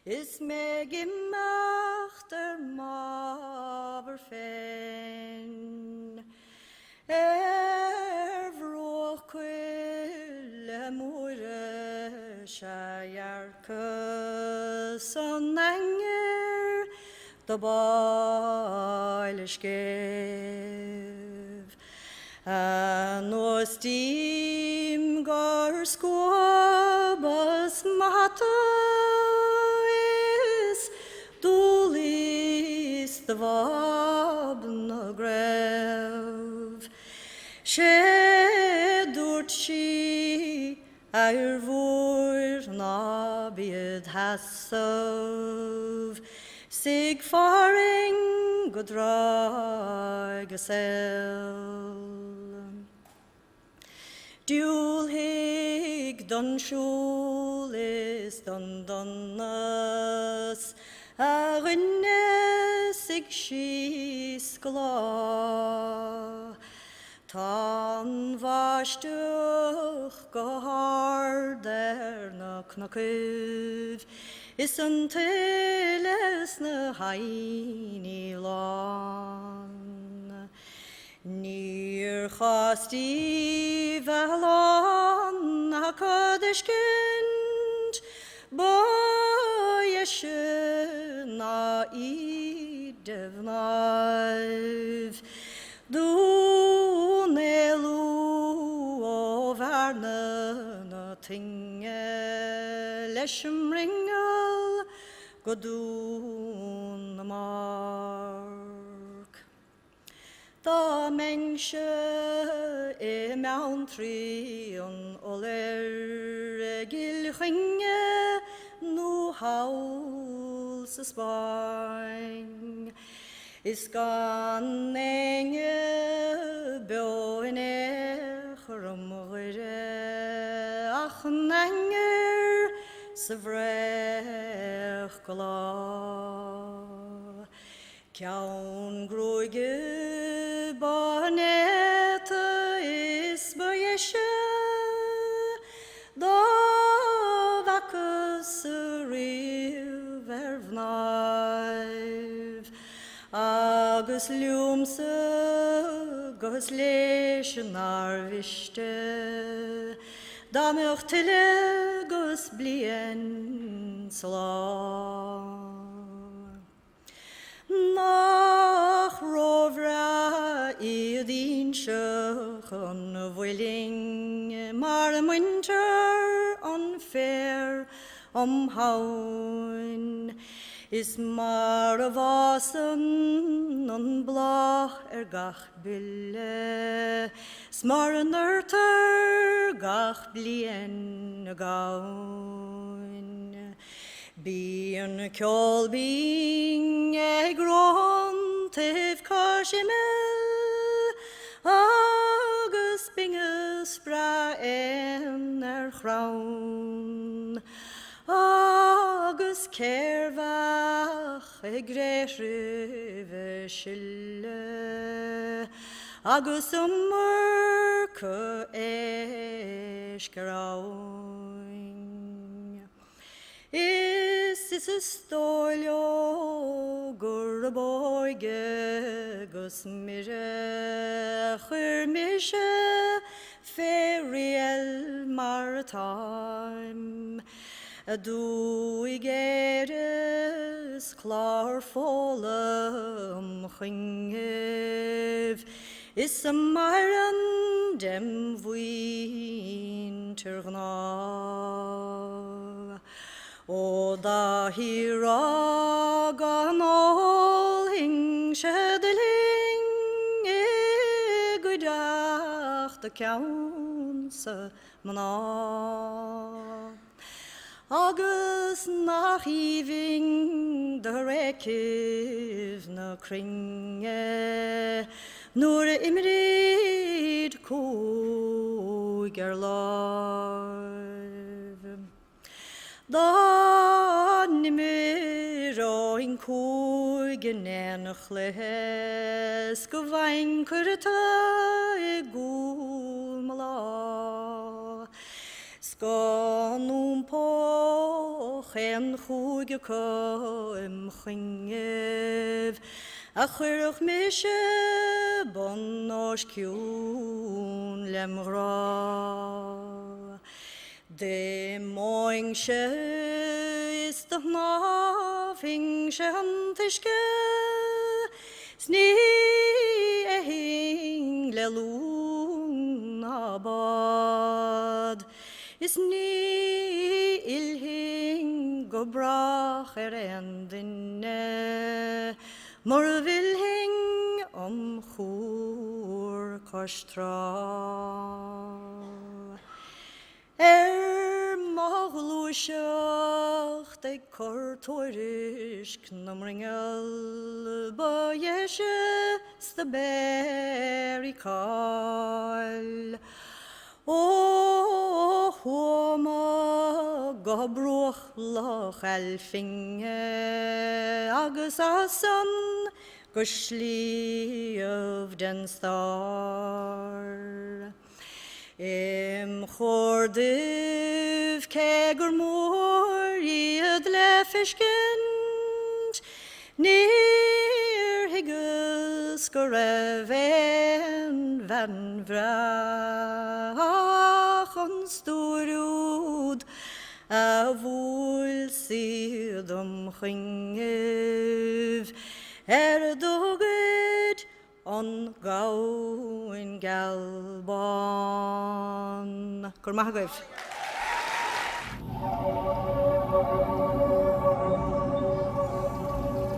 is me gemacht maver fen. Vroeg kwille moere sjajarke son enger de bailischgev. En os dim gar squabas matais dulis the vabna grev. She dort she vor na bid hasov sig faring godrag sel. Dul hig don schulis don donnas a rinne sig schis gla. Tan varstuch gehar der na knakuv is an teles na haini lan. Nier chasti valon na kodesh kind boyeshe na idevnaiv. Du nelu overne na tinge leshem ringel godun mark. Da mensje mewn trion oler gilchinge nu hauls spang. Is gan enge boine chromore ach nanger sevrech gla. Kjaun groige barnete is boyeshe da vakus vervnaiv. Agus ljumse gus leisnar viste da mich tille gus blien sla. Nach rovra I din sjøen willing mar winter unfair haun. Is mar vasen on blach gach bille, smarnerter gach blien gaun. Bien kjolbing gron tev karshimel, agus binges bra graun. Agus kervach gresrive skille, agus mørke eskraun. Is stoljo gurborge gus mire chyrmische feriel maritime. Du geres klar folum chingev is a myron dem wintergna. O da hira gan all hing schedeling gudach de kaunse mana. Agus nach hiving de rekiv na kringe nur imrid kugerlarv. Da nimmer in kugen enchles gewein kurta gulmala. Skan poch en goeie kom chingev a church mishe bon nos kiun lemra de moingsche is de naving shantiske sni lelun abad is ni ilhing go brach endinne mor vil hing chur kostra maglusach de kortorisch knamringel ba yeshe staberikal O homa gabruch lach elfinge agus asan gushli of den star Chordiv kegur mor iad lefishkind Near higus goreven van vrach on storud a vul sidom chingev doged on gaun galban. Gormagwyf.